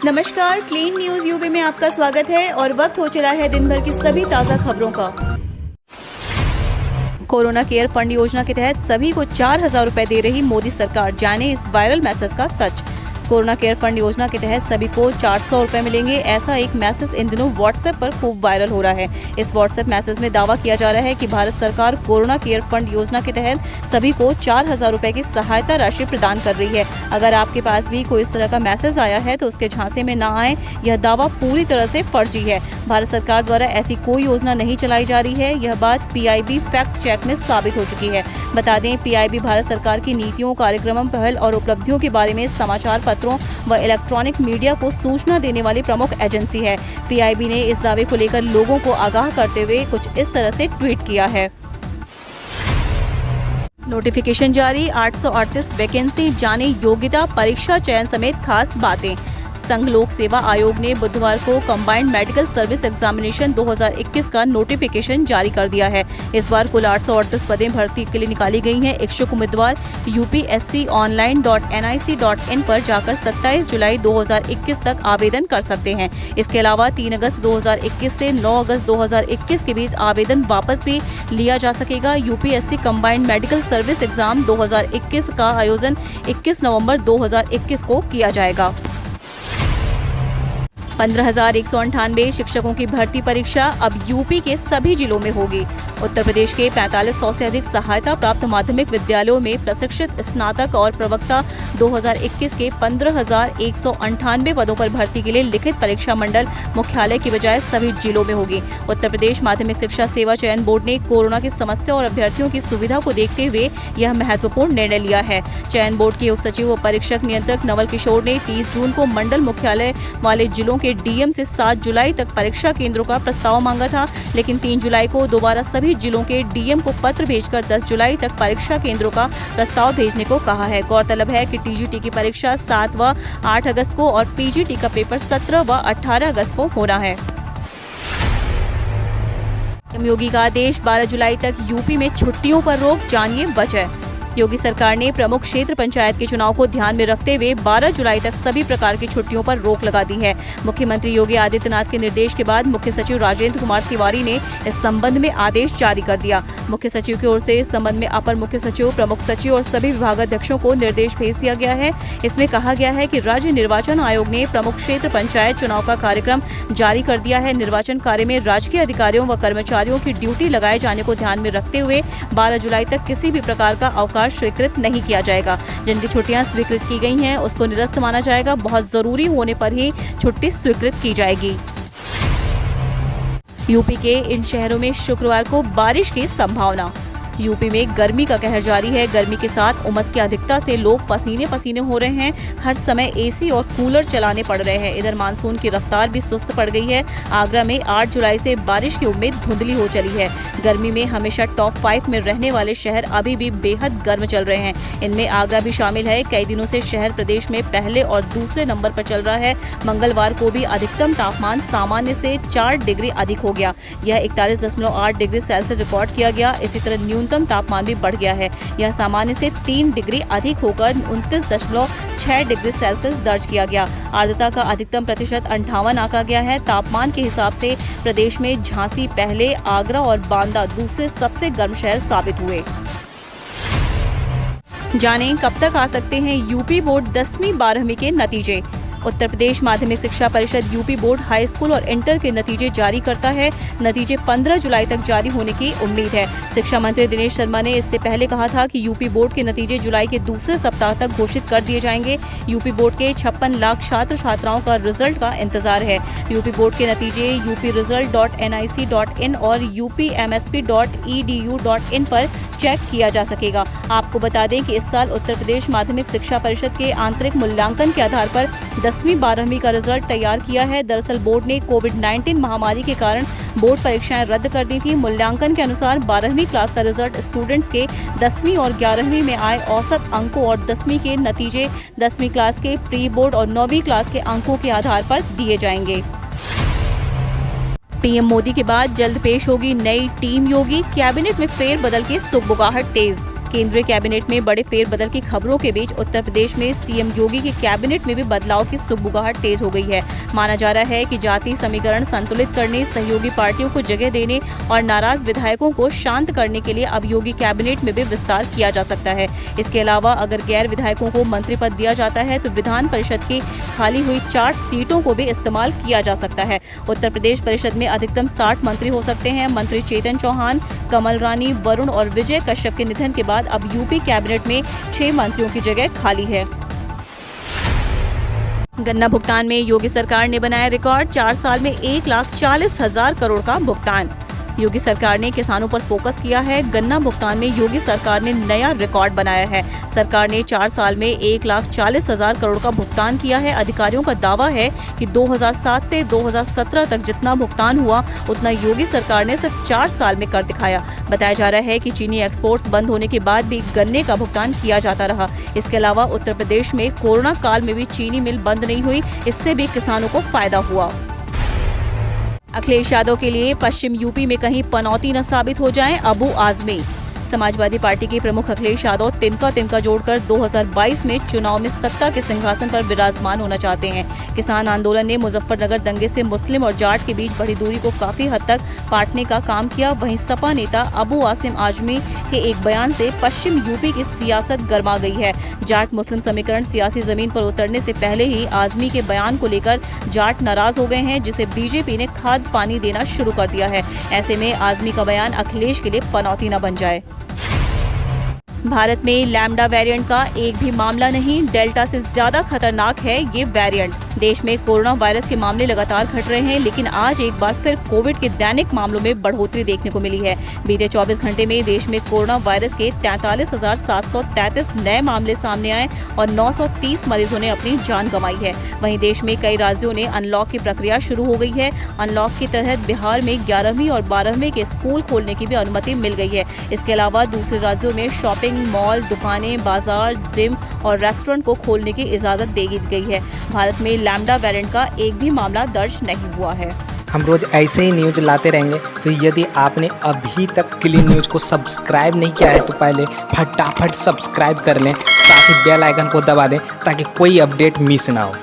नमस्कार, clean news UP में आपका स्वागत है और वक्त हो चला है दिन भर की सभी ताज़ा खबरों का। कोरोना केयर फंड योजना के तहत सभी को 4,000 रुपए दे रही मोदी सरकार, जाने इस वायरल मैसेज का सच। कोरोना केयर फंड योजना के तहत सभी को 400 रुपए मिलेंगे, ऐसा एक मैसेज इन दिनों व्हाट्सएप पर खूब वायरल हो रहा है। इस व्हाट्सएप मैसेज में दावा किया जा रहा है कि भारत सरकार कोरोना केयर फंड योजना के तहत सभी को 4,000 रुपए की सहायता राशि प्रदान कर रही है। अगर आपके पास भी कोई इस तरह का मैसेज आया है तो उसके झांसे में ना आए, यह दावा पूरी तरह से फर्जी है। भारत सरकार द्वारा ऐसी कोई योजना नहीं चलाई जा रही है। यह बात पीआईबी फैक्ट चेक में साबित हो चुकी है। बता दें, पीआईबी भारत सरकार की नीतियों, कार्यक्रमों, पहल और उपलब्धियों के बारे में समाचार पत्रों व इलेक्ट्रॉनिक मीडिया को सूचना देने वाली प्रमुख एजेंसी है। पीआईबी ने इस दावे को लेकर लोगों को आगाह करते हुए कुछ इस तरह से ट्वीट किया है। नोटिफिकेशन जारी, 838 वैकेंसी, जाने योग्यता, परीक्षा चयन समेत खास बातें। संघ लोक सेवा आयोग ने बुधवार को कंबाइंड मेडिकल सर्विस एग्जामिनेशन 2021 का नोटिफिकेशन जारी कर दिया है। इस बार कुल 838 पदें भर्ती के लिए निकाली गई हैं। इच्छुक उम्मीदवार upsconline.nic.in पर जाकर 27 जुलाई 2021 तक आवेदन कर सकते हैं। इसके अलावा 3 अगस्त 2021 से 9 अगस्त 2021 के बीच आवेदन वापस भी लिया जा सकेगा। UPSC combined medical service exam 2021 का आयोजन 21 नवंबर 2021 को किया जाएगा। 15,198 शिक्षकों की भर्ती परीक्षा अब यूपी के सभी जिलों में होगी। उत्तर प्रदेश के 4500 से अधिक सहायता प्राप्त माध्यमिक विद्यालयों में प्रशिक्षित स्नातक और प्रवक्ता 2021 के 15,198 पदों पर भर्ती के लिए लिखित परीक्षा मंडल मुख्यालय की बजाय सभी जिलों में होगी। उत्तर प्रदेश माध्यमिक शिक्षा सेवा चयन बोर्ड ने कोरोना की समस्या और अभ्यर्थियों की सुविधा को देखते हुए यह महत्वपूर्ण निर्णय लिया है। चयन बोर्ड के उप सचिव व परीक्षक नियंत्रक नवल किशोर ने 30 जून को मंडल मुख्यालय वाले जिलों के डीएम से 7 जुलाई तक परीक्षा केंद्रों का प्रस्ताव मांगा था, लेकिन 3 जुलाई को दोबारा सभी जिलों के डीएम को पत्र भेजकर 10 जुलाई तक परीक्षा केंद्रों का प्रस्ताव भेजने को कहा है। गौरतलब है कि टीजीटी की परीक्षा 7 व 8 अगस्त को और पीजीटी का पेपर 17 व 18 अगस्त को होना है। योगी का आदेश, 12 जुलाई तक यूपी में छुट्टियों पर रोक, जानिए वजह। योगी सरकार ने प्रमुख क्षेत्र पंचायत के चुनाव को ध्यान में रखते हुए 12 जुलाई तक सभी प्रकार की छुट्टियों पर रोक लगा दी है। मुख्यमंत्री योगी आदित्यनाथ के निर्देश के बाद मुख्य सचिव राजेंद्र कुमार तिवारी ने इस संबंध में आदेश जारी कर दिया। मुख्य सचिव की ओर से इस संबंध में अपर मुख्य सचिव, प्रमुख सचिव और सभी विभागाध्यक्षों को निर्देश भेज दिया गया है। इसमें कहा गया है कि राज्य निर्वाचन आयोग ने प्रमुख क्षेत्र पंचायत चुनाव का कार्यक्रम जारी कर दिया है। निर्वाचन कार्य में राजकीय अधिकारियों व कर्मचारियों की ड्यूटी लगाए जाने को ध्यान में रखते हुए 12 जुलाई तक किसी भी प्रकार का अवकाश स्वीकृत नहीं किया जाएगा। जिनकी छुट्टियां स्वीकृत की गई हैं उसको निरस्त माना जाएगा। बहुत जरूरी होने पर ही छुट्टी स्वीकृत की जाएगी। यूपी के इन शहरों में शुक्रवार को बारिश की संभावना। यूपी में गर्मी का कहर जारी है। गर्मी के साथ उमस की अधिकता से लोग पसीने पसीने हो रहे हैं। हर समय एसी और कूलर चलाने पड़ रहे हैं। इधर मानसून की रफ्तार भी सुस्त पड़ गई है। आगरा में 8 जुलाई से बारिश की उम्मीद धुंधली हो चली है। गर्मी में हमेशा टॉप 5 में रहने वाले शहर अभी भी बेहद गर्म चल रहे हैं। इनमें आगरा भी शामिल है। कई दिनों से शहर प्रदेश में पहले और दूसरे नंबर पर चल रहा है। मंगलवार को भी अधिकतम तापमान सामान्य से 4 डिग्री अधिक हो गया। यह 41.8 डिग्री सेल्सियस रिकॉर्ड किया गया। इसी तरह न्यूनतम तापमान भी बढ़ गया है। यह सामान्य से 3 डिग्री अधिक होकर 29.6 डिग्री सेल्सियस दर्ज किया गया। आर्द्रता का अधिकतम प्रतिशत 58 आंका गया है। तापमान के हिसाब से प्रदेश में झांसी पहले, आगरा और बांदा दूसरे सबसे गर्म शहर साबित हुए। जानें कब तक आ सकते हैं यूपी बोर्ड 10वीं 12वीं के नतीजे। उत्तर प्रदेश माध्यमिक शिक्षा परिषद यूपी बोर्ड हाई स्कूल और इंटर के नतीजे जारी करता है। नतीजे 15 जुलाई तक जारी होने की उम्मीद है। शिक्षा मंत्री दिनेश शर्मा ने इससे पहले कहा था कि यूपी बोर्ड के नतीजे जुलाई के दूसरे सप्ताह तक घोषित कर दिए जाएंगे। यूपी बोर्ड के 56 लाख छात्र छात्राओं का रिजल्ट का इंतजार है। यूपी बोर्ड के नतीजे upresult.nic.in और upmsp.edu.in पर चेक किया जा सकेगा। आपको बता दें कि इस साल उत्तर प्रदेश माध्यमिक शिक्षा परिषद के आंतरिक मूल्यांकन के आधार पर 10वीं 12वीं का रिजल्ट तैयार किया है। दरअसल बोर्ड ने कोविड-19 महामारी के कारण बोर्ड परीक्षाएं रद्द कर दी थी। मूल्यांकन के अनुसार 12वीं क्लास का रिजल्ट स्टूडेंट्स के 10वीं और 11वीं में आए औसत अंकों और 10वीं के नतीजे 10वीं क्लास के प्री बोर्ड और 9वीं क्लास के अंकों के आधार पर दिए जाएंगे। पीएम मोदी के बाद जल्द पेश होगी नई टीम योगी। कैबिनेट में फेरबदल की सुगबुगाहट तेज। केंद्रीय कैबिनेट में बड़े फेरबदल की खबरों के बीच उत्तर प्रदेश में सीएम योगी की कैबिनेट में भी बदलाव की सुगबुगाहट तेज हो गई है। माना जा रहा है कि जाति समीकरण संतुलित करने, सहयोगी पार्टियों को जगह देने और नाराज विधायकों को शांत करने के लिए अब योगी कैबिनेट में भी विस्तार किया जा सकता है। इसके अलावा अगर गैर विधायकों को मंत्री पद दिया जाता है तो विधान परिषद की खाली हुई 4 सीटों को भी इस्तेमाल किया जा सकता है। उत्तर प्रदेश परिषद में अधिकतम 60 मंत्री हो सकते हैं। मंत्री चेतन चौहान, कमल रानी, वरुण और विजय कश्यप के निधन के बाद अब यूपी कैबिनेट में 6 मंत्रियों की जगह खाली है। गन्ना भुगतान में योगी सरकार ने बनाया रिकॉर्ड, 4 साल में 1,40,000 करोड़ का भुगतान। योगी सरकार ने किसानों पर फोकस किया है। गन्ना भुगतान में योगी सरकार ने नया रिकॉर्ड बनाया है। सरकार ने 4 साल में 1,40,000 करोड़ का भुगतान किया है। अधिकारियों का दावा है कि 2007 से 2017 तक जितना भुगतान हुआ उतना योगी सरकार ने सिर्फ 4 साल में कर दिखाया। बताया जा रहा है कि चीनी एक्सपोर्ट्स बंद होने के बाद भी गन्ने का भुगतान किया जाता रहा। इसके अलावा उत्तर प्रदेश में कोरोना काल में भी चीनी मिल बंद नहीं हुई, इससे भी किसानों को फायदा हुआ। अखिलेश यादव के लिए पश्चिम यूपी में कहीं पनौती न साबित हो जाए, अबू आजमी। समाजवादी पार्टी के प्रमुख अखिलेश यादव तिनका जोड़कर 2022 में चुनाव में सत्ता के सिंहासन पर विराजमान होना चाहते हैं। किसान आंदोलन ने मुजफ्फरनगर दंगे से मुस्लिम और जाट के बीच बढ़ी दूरी को काफी हद तक पाटने का काम किया। वहीं सपा नेता अबू आसिम आजमी के एक बयान से पश्चिम यूपी की सियासत गर्मा गई है। जाट मुस्लिम समीकरण सियासी जमीन पर उतरने से पहले ही आजमी के बयान को लेकर जाट नाराज हो गए हैं, जिसे बीजेपी ने खाद पानी देना शुरू कर दिया है। ऐसे में आजमी का बयान अखिलेश के लिए पनौती न बन जाए। भारत में लैम्डा वेरिएंट का एक भी मामला नहीं, डेल्टा से ज्यादा खतरनाक है ये वेरिएंट। देश में कोरोना वायरस के मामले लगातार घट रहे हैं, लेकिन आज एक बार फिर कोविड के दैनिक मामलों में बढ़ोतरी देखने को मिली है। बीते 24 घंटे में देश में कोरोना वायरस के 43,733 नए मामले सामने आए और 930 मरीजों ने अपनी जान गंवाई है। वहीं देश में कई राज्यों ने अनलॉक की प्रक्रिया शुरू हो गई है। अनलॉक के तहत बिहार में 11वीं और 12वीं के स्कूल खोलने की भी अनुमति मिल गई है। इसके अलावा दूसरे राज्यों में शॉपिंग मॉल, दुकानें, बाजार, जिम और रेस्टोरेंट को खोलने की इजाजत दे दी गई है। भारत में लैम्डा वेरिएंट का एक भी मामला दर्ज नहीं हुआ है। हम रोज ऐसे ही न्यूज लाते रहेंगे, तो यदि आपने अभी तक क्लीन न्यूज को सब्सक्राइब नहीं किया है तो पहले फटाफट सब्सक्राइब कर लें, साथ ही बेल आइकन को दबा दें ताकि कोई अपडेट मिस ना हो।